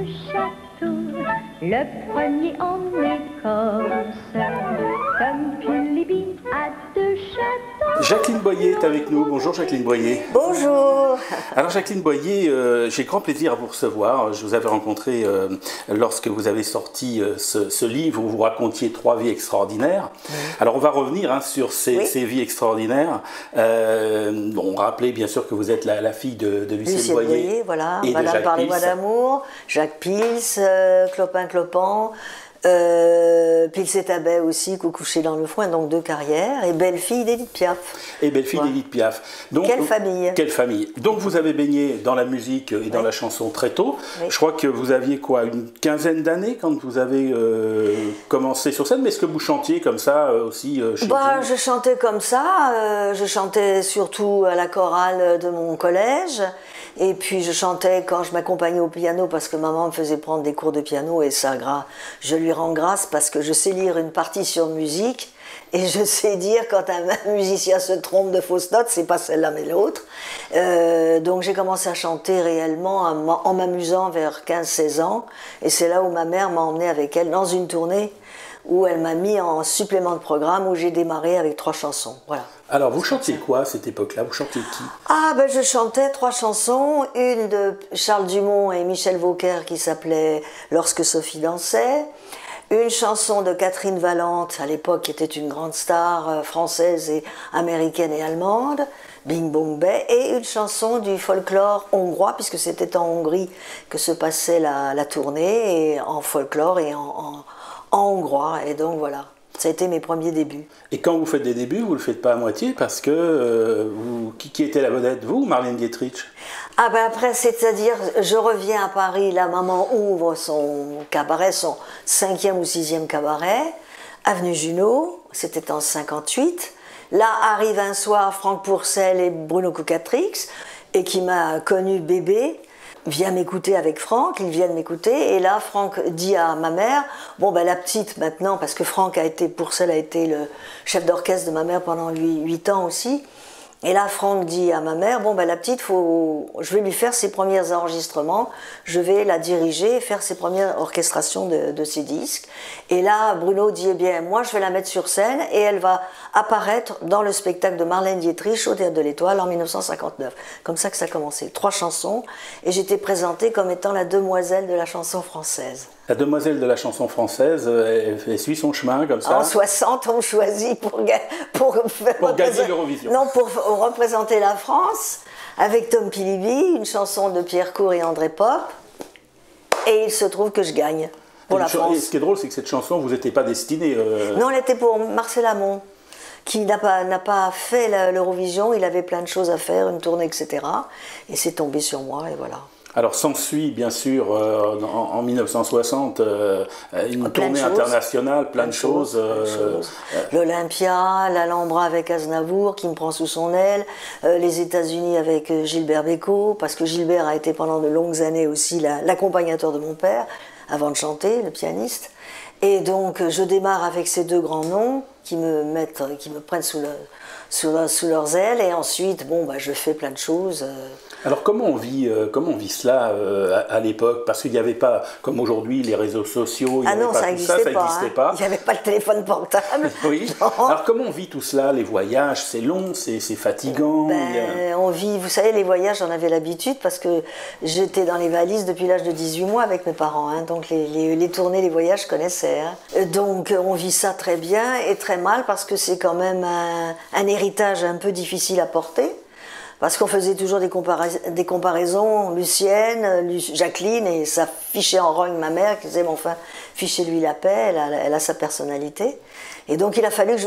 du château, le premier en Écosse, comme Philippe a deux châteaux. Jacqueline Boyer est avec nous. Bonjour Jacqueline Boyer. Bonjour. Alors Jacqueline Boyer, j'ai grand plaisir à vous recevoir. Je vous avais rencontré lorsque vous avez sorti ce livre où vous racontiez 3 vies extraordinaires. Oui. Alors on va revenir sur ces vies extraordinaires. On rappelait bien sûr que vous êtes la fille de Lucienne Boyer. Voilà. Et Madame par les voies d'amour, Jacques Pils, Clopin-Clopin. Pils et Tabet aussi, couché dans le foin, donc 2 carrières, et belle-fille d'Édith Piaf. Et belle-fille d'Édith Piaf. Donc, quelle famille. Quelle famille. Donc vous avez baigné dans la musique et dans la chanson très tôt. Oui. Je crois que vous aviez quoi, une quinzaine d'années quand vous avez commencé sur scène, mais est-ce que vous chantiez comme ça aussi chez vous? Je chantais comme ça, je chantais surtout à la chorale de mon collège. Et puis je chantais quand je m'accompagnais au piano parce que maman me faisait prendre des cours de piano et ça, je lui rends grâce parce que je sais lire une partition de musique et je sais dire quand un musicien se trompe de fausses notes, c'est pas celle-là mais l'autre. Donc j'ai commencé à chanter réellement en m'amusant vers 15-16 ans et c'est là où ma mère m'a emmenée avec elle dans une tournée où elle m'a mis en supplément de programme où j'ai démarré avec 3 chansons. Voilà. Alors, vous chantiez quoi à cette époque-là? Vous chantiez qui? Je chantais 3 chansons, une de Charles Dumont et Michel Vauquer qui s'appelait « Lorsque Sophie dansait », une chanson de Catherine Valente, à l'époque qui était une grande star française et américaine et allemande, Bing Bong Bay, et une chanson du folklore hongrois, puisque c'était en Hongrie que se passait la tournée, et en folklore et en hongrois, et donc voilà. Ça a été mes premiers débuts. Et quand vous faites des débuts, vous ne le faites pas à moitié parce que qui était la vedette, vous ou Marlène Dietrich? Après, c'est-à-dire, je reviens à Paris, la maman ouvre son cabaret, son 5e ou 6e cabaret, avenue Junot, c'était en 58. Là arrive un soir Franck Pourcel et Bruno Cucatrix, et qui m'a connu bébé. Vient m'écouter avec Franck, ils viennent m'écouter, et là Franck dit à ma mère, la petite maintenant, parce que Franck Pourcel a été le chef d'orchestre de ma mère pendant 8 ans aussi, et là Franck dit à ma mère, la petite, je vais lui faire ses premiers enregistrements, je vais la diriger, faire ses premières orchestrations de ses disques, et là Bruno dit, moi je vais la mettre sur scène, et elle va apparaître dans le spectacle de Marlène Dietrich au Théâtre de l'Étoile en 1959. Comme ça que ça a commencé. 3 chansons, et j'étais présentée comme étant la demoiselle de la chanson française. La demoiselle de la chanson française, elle suit son chemin comme ça. En 60, on me choisit pour gagner l'Eurovision. Non, pour représenter la France, avec Tom Pilibi, une chanson de Pierre Cour et André Pop, et il se trouve que je gagne pour la France. Et ce qui est drôle, c'est que cette chanson, vous n'étiez pas destinée... Non, elle était pour Marcel Amont, qui n'a pas fait l'Eurovision, il avait plein de choses à faire, une tournée, etc. Et c'est tombé sur moi, et voilà. Alors s'ensuit bien sûr en 1960 une tournée internationale, plein de choses. L'Olympia, l'Alhambra avec Aznavour qui me prend sous son aile, les États-Unis avec Gilbert Bécaud, parce que Gilbert a été pendant de longues années aussi l'accompagnateur de mon père, avant de chanter, le pianiste. Et donc je démarre avec ces 2 grands noms qui me prennent sous leurs ailes, et ensuite je fais plein de choses. Alors comment on vit cela à l'époque? Parce qu'il n'y avait pas, comme aujourd'hui, les réseaux sociaux, il n'y avait pas tout ça, ça n'existait pas. Il n'y avait pas le téléphone portable. Oui. Alors comment on vit tout cela? Les voyages, c'est long, c'est fatigant. On vit, vous savez, les voyages, j'en avais l'habitude parce que j'étais dans les valises depuis l'âge de 18 mois avec mes parents. Donc les tournées, les voyages, je connaissais. Donc on vit ça très bien et très mal parce que c'est quand même un héritage un peu difficile à porter. Parce qu'on faisait toujours des comparaisons, Lucienne, Jacqueline, et ça fichait en rogne ma mère, qui disait, fichez-lui la paix, elle a sa personnalité. Et donc il a fallu que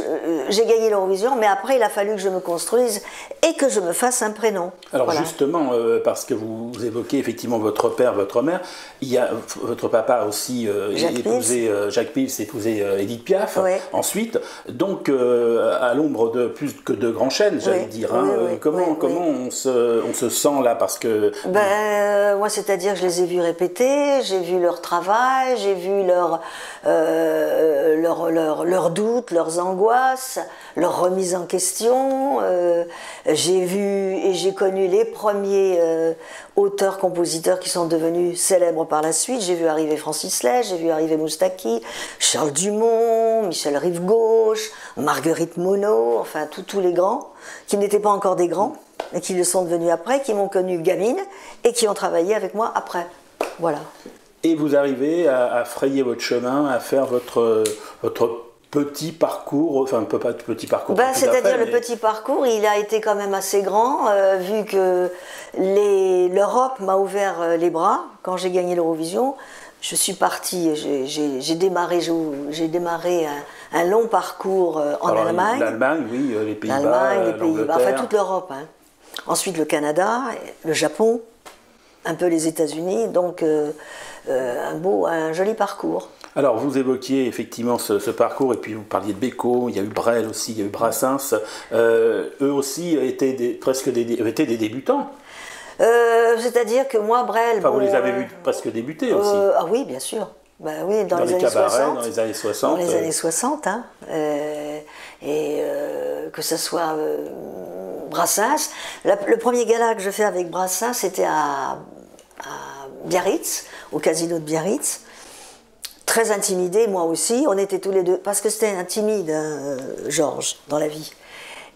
j'ai gagné l'Eurovision, mais après il a fallu que je me construise et que je me fasse un prénom. Alors voilà. Justement, parce que vous évoquez effectivement votre père, votre mère, votre papa aussi épousé Jacques Pils, épousé Édith Piaf. Oui. Ensuite, donc à l'ombre de plus que 2 grands chênes, j'allais dire. Comment on se sent là, parce que... Moi, c'est-à-dire que je les ai vus répéter, j'ai vu leur travail, j'ai vu leur doute, doutes, leurs angoisses, leurs remises en question. J'ai vu et j'ai connu les premiers auteurs-compositeurs qui sont devenus célèbres par la suite. J'ai vu arriver Francis Legge, j'ai vu arriver Moustaki, Charles Dumont, Michel Rive-Gauche, Marguerite Monod, enfin tous les grands, qui n'étaient pas encore des grands, mais qui le sont devenus après, qui m'ont connue gamine et qui ont travaillé avec moi après. Voilà. Et vous arrivez à frayer votre chemin, à faire votre petit parcours, enfin pas petit parcours. C'est-à-dire le petit parcours, il a été quand même assez grand, vu que l'Europe m'a ouvert les bras quand j'ai gagné l'Eurovision. Je suis partie, j'ai démarré un long parcours en Allemagne. L'Allemagne, oui, les Pays-Bas, l'Allemagne, les Pays-Bas, enfin toute l'Europe. Hein. Ensuite le Canada, le Japon, un peu les États-Unis, donc un joli parcours. Alors vous évoquiez effectivement ce parcours, et puis vous parliez de Beko, il y a eu Brel aussi, il y a eu Brassens, eux aussi étaient des débutants. C'est-à-dire que moi, Brel... Enfin, vous les avez vus presque débuter aussi. Ah oui, bien sûr. Ben, oui, dans les années cabarets, 60. dans les années 60. Dans les années 60, hein. Que ce soit Brassens. Le premier gala que je fais avec Brassens, c'était à Biarritz, au casino de Biarritz. Très intimidé, moi aussi. On était tous les deux, parce que c'était un timide, Georges, dans la vie.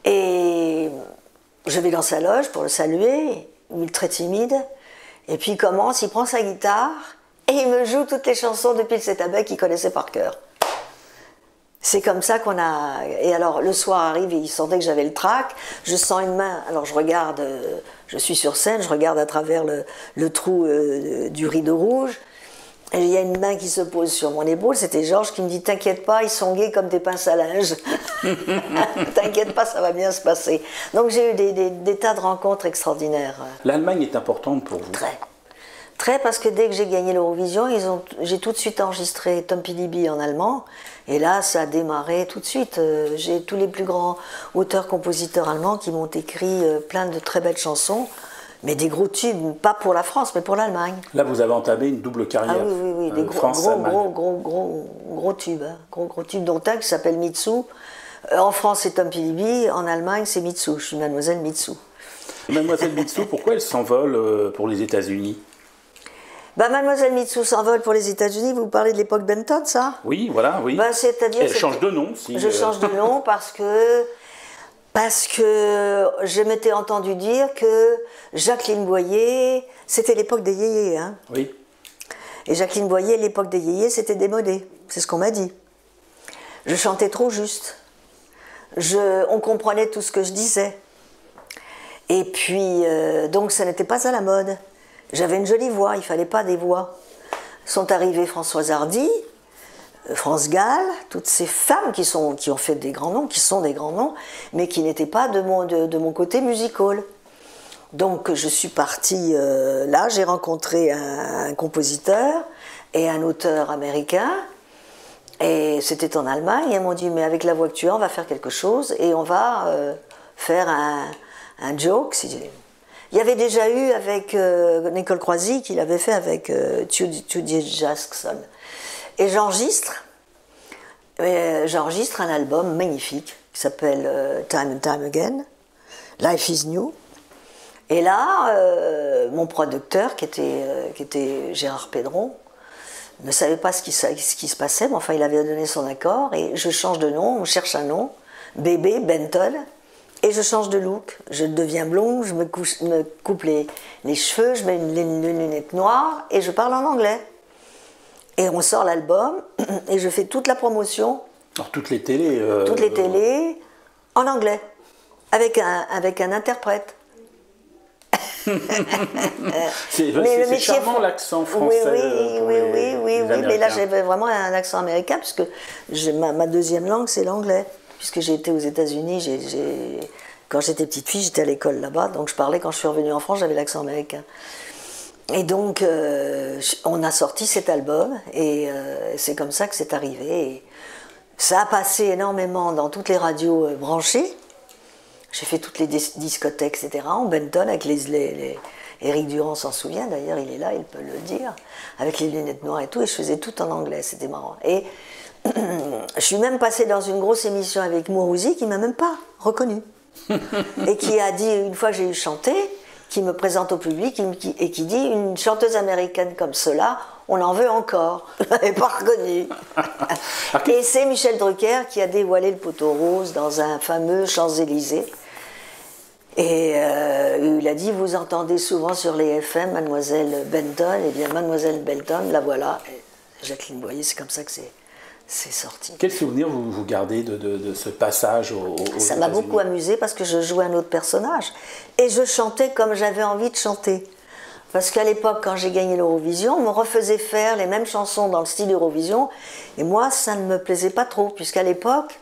Et je vais dans sa loge pour le saluer, il est très timide. Et puis il commence, il prend sa guitare et il me joue toutes les chansons de Pile cet abeille qu'il connaissait par cœur. C'est comme ça qu'on a... Et alors le soir arrive et il sentait que j'avais le trac. Je sens une main, alors je regarde, je suis sur scène, je regarde à travers le trou du rideau rouge. Et il y a une main qui se pose sur mon épaule, c'était Georges qui me dit « T'inquiète pas, ils sont gais comme des pinces à linge. T'inquiète pas, ça va bien se passer. » Donc j'ai eu des tas de rencontres extraordinaires. L'Allemagne est importante pour vous? Très. Très, parce que dès que j'ai gagné l'Eurovision, j'ai tout de suite enregistré Tom Pilibi en allemand. Et là, ça a démarré tout de suite. J'ai tous les plus grands auteurs-compositeurs allemands qui m'ont écrit plein de très belles chansons. Mais des gros tubes, pas pour la France, mais pour l'Allemagne. Là, vous avez entamé une double carrière. Ah oui, des gros tubes. Hein. Gros tubes, dont un qui s'appelle Mitsou. En France, c'est Tom Pilibi. En Allemagne, c'est Mitsou. Je suis Mademoiselle Mitsou. Mademoiselle Mitsou, pourquoi elle s'envole pour les États-Unis? Mademoiselle Mitsou s'envole pour les États-Unis. Vous parlez de l'époque Benton, ça? Oui, voilà, oui. C'est-à-dire, elle change de nom. Si, je change de nom parce que je m'étais entendu dire que Jacqueline Boyer, c'était l'époque des yéyés. Hein. Oui. Et Jacqueline Boyer, l'époque des yéyés, c'était démodé. C'est ce qu'on m'a dit. Je chantais trop juste. On comprenait tout ce que je disais. Et puis, donc ça n'était pas à la mode. J'avais une jolie voix, il ne fallait pas des voix. Sont arrivées Françoise Hardy, France Gall, toutes ces femmes qui ont fait des grands noms, qui sont des grands noms, mais qui n'étaient pas de mon côté musical. Donc je suis partie là, j'ai rencontré un compositeur et un auteur américain, et c'était en Allemagne, et ils m'ont dit, mais avec la voix que tu as, on va faire quelque chose, et on va faire un joke. Il y avait déjà eu avec Nicole Croisy, qu'il avait fait avec Judy Jackson. Et j'enregistre un album magnifique qui s'appelle Time and Time Again, Life is New. Et là, mon producteur, qui était Gérard Pedron, ne savait pas ce qui se passait, mais enfin il avait donné son accord, et je change de nom, on cherche un nom, Bébé Benton, et je change de look. Je deviens blonde, je me coupe les cheveux, je mets les lunettes noires, et je parle en anglais. Et on sort l'album, et je fais toute la promotion. Alors toutes les télés toutes les télés, en anglais, avec un interprète. c'est charmant l'accent français. Oui, mais là j'avais vraiment un accent américain, puisque ma deuxième langue c'est l'anglais. Puisque j'ai été aux États-Unis, quand j'étais petite fille, j'étais à l'école là-bas, donc je parlais, quand je suis revenue en France, j'avais l'accent américain. Et donc, on a sorti cet album, et c'est comme ça que c'est arrivé. Et ça a passé énormément dans toutes les radios branchées. J'ai fait toutes les discothèques, etc. En Benton, avec Éric Durand s'en souvient, d'ailleurs, il est là, il peut le dire, avec les lunettes noires et tout, et je faisais tout en anglais, c'était marrant. Et Je suis même passée dans une grosse émission avec Mourouzi qui ne m'a même pas reconnue. Et qui a dit, une fois que j'ai eu chanté, qui me présente au public et qui dit, une chanteuse américaine comme cela, on en veut encore. Je ne l'avais pas reconnue. Et c'est Michel Drucker qui a dévoilé le poteau rose dans un fameux Champs-Élysées. Et il a dit, vous entendez souvent sur les FM Mademoiselle Benton, et bien Mademoiselle Benton, la voilà. Et Jacqueline Boyer, c'est comme ça que c'est sorti. Quel souvenir vous gardez de ce passage aux Ça m'a beaucoup amusé parce que je jouais un autre personnage. Et je chantais comme j'avais envie de chanter. Parce qu'à l'époque, quand j'ai gagné l'Eurovision, on me refaisait faire les mêmes chansons dans le style Eurovision. Et moi, ça ne me plaisait pas trop, puisqu'à l'époque,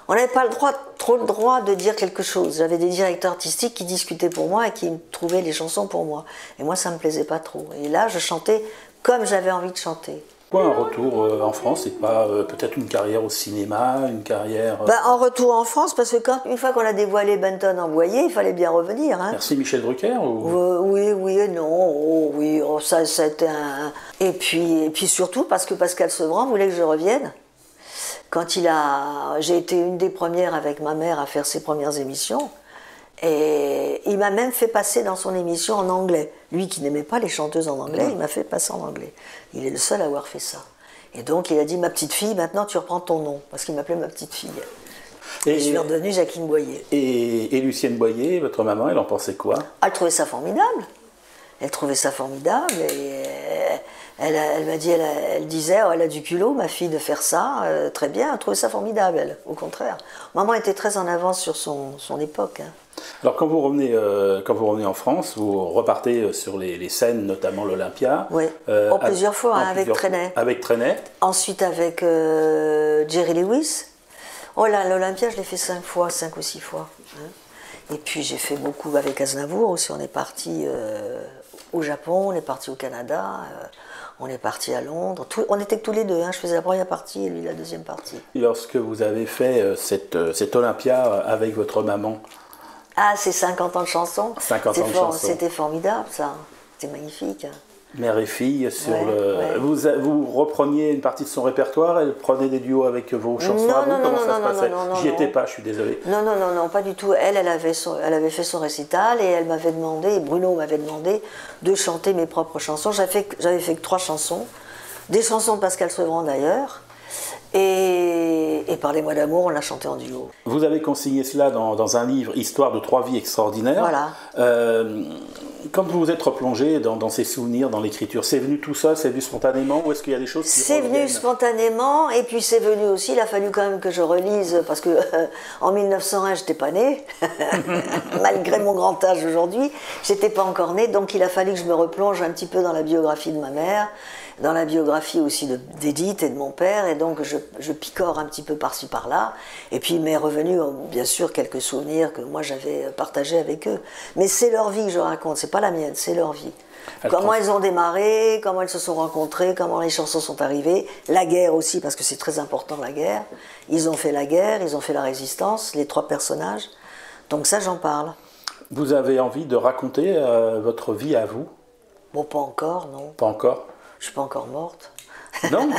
on n'avait pas trop le droit de dire quelque chose. J'avais des directeurs artistiques qui discutaient pour moi et qui trouvaient les chansons pour moi. Et moi, ça ne me plaisait pas trop. Et là, je chantais comme j'avais envie de chanter. Pourquoi un retour en France et pas peut-être une carrière au cinéma, une carrière... En retour en France, parce que une fois qu'on a dévoilé Benton en Boyer, il fallait bien revenir. Hein. Merci Michel Drucker Oui et non. Ça c'était un... Et puis surtout parce que Pascal Sevran voulait que je revienne. J'ai été une des premières avec ma mère à faire ses premières émissions. Et il m'a même fait passer dans son émission en anglais. Lui qui n'aimait pas les chanteuses en anglais, il m'a fait passer en anglais. Il est le seul à avoir fait ça. Et donc il a dit, ma petite fille, maintenant tu reprends ton nom. Parce qu'il m'appelait ma petite fille. Et je suis redevenue Jacqueline Boyer. Et Lucienne Boyer, votre maman, elle en pensait quoi? Elle trouvait ça formidable. Elle trouvait ça formidable. Et elle m'a dit, elle disait, oh, elle a du culot, ma fille, de faire ça. Très bien, elle trouvait ça formidable, elle. Au contraire. Maman était très en avance sur son époque. Hein. Alors quand vous revenez en France, vous repartez sur les scènes, notamment l'Olympia. Oui, plusieurs fois, avec Trenet. Avec Trenet. Ensuite avec Jerry Lewis. Oh là, l'Olympia, je l'ai fait 5 ou 6 fois. Hein. Et puis j'ai fait beaucoup avec Aznavour aussi. On est parti au Japon, on est parti au Canada, on est parti à Londres. On était que tous les deux. Hein. Je faisais la première partie et lui la deuxième partie. Et lorsque vous avez fait cette Olympia avec votre maman, c'est 50 ans de chansons. 50 ans de chansons. C'était formidable, ça. C'était magnifique. Mère et fille, vous repreniez une partie de son répertoire, elle prenait des duos avec vos chansons à vous, comment ça se passait? J'y étais pas, je suis désolé. Non, pas du tout. Elle avait fait son récital et elle m'avait demandé, Bruno m'avait demandé de chanter mes propres chansons. J'avais fait que 3 chansons, des chansons de Pascal Sevran d'ailleurs. Et Parlez-moi d'amour, on l'a chanté en duo. Vous avez consigné cela dans un livre, Histoire de 3 vies extraordinaires. Voilà. Quand vous vous êtes replongé dans ces souvenirs, dans l'écriture, c'est venu tout seul, c'est venu spontanément, ou est-ce qu'il y a des choses qui C'est venu spontanément, et puis c'est venu aussi, il a fallu quand même que je relise, parce que en 1901, je n'étais pas née, malgré mon grand âge aujourd'hui, je n'étais pas encore née, donc il a fallu que je me replonge un petit peu dans la biographie de ma mère, dans la biographie aussi d'Edith et de mon père, et donc je picore un petit peu par-ci par-là, et puis il m'est revenu bien sûr quelques souvenirs que moi j'avais partagés avec eux. Mais c'est leur vie que je raconte, c'est pas la mienne, c'est leur vie. Comment elles ont démarré, comment elles se sont rencontrées, comment les chansons sont arrivées, la guerre aussi, parce que c'est très important la guerre. Ils ont fait la guerre, ils ont fait la résistance, les 3 personnages, donc ça j'en parle. Vous avez envie de raconter votre vie à vous? Bon, pas encore, non. Pas encore? Je suis pas encore morte. Non.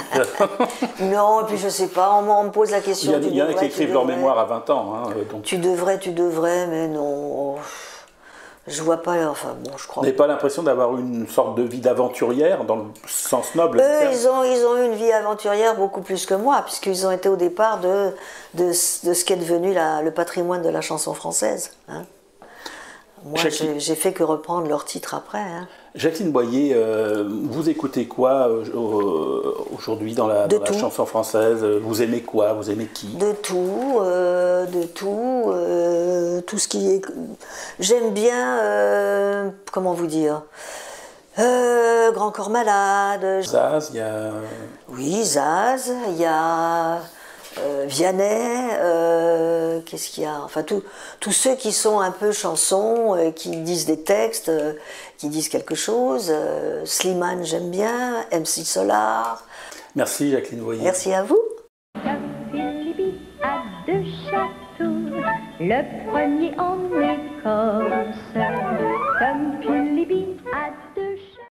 Non, et puis je sais pas, on me pose la question. Il y en a qui écrivent leur mémoire à 20 ans. Hein, donc. Tu devrais, mais non. Je vois pas, enfin bon, je crois. Vous n'avez pas l'impression d'avoir une sorte de vie d'aventurière, dans le sens noble? Eux, ils ont eu une vie aventurière beaucoup plus que moi, puisqu'ils ont été au départ de ce qu'est devenu le patrimoine de la chanson française. Hein. Moi, j'ai fait que reprendre leur titre après. Hein. Jacqueline Boyer, vous écoutez quoi aujourd'hui dans la chanson française? Vous aimez quoi? Vous aimez qui? De tout, tout ce qui est... J'aime bien, comment vous dire, Grand Corps Malade. Zaz, il y a... Oui, Zaz, il y a... Vianney, qu'est-ce qu'il y a? Enfin, tous ceux qui sont un peu chansons, qui disent des textes, qui disent quelque chose. Slimane, j'aime bien. MC Solar. Merci Jacqueline Boyer. Merci à vous. Philippe a 2 châteaux, le premier en Écosse.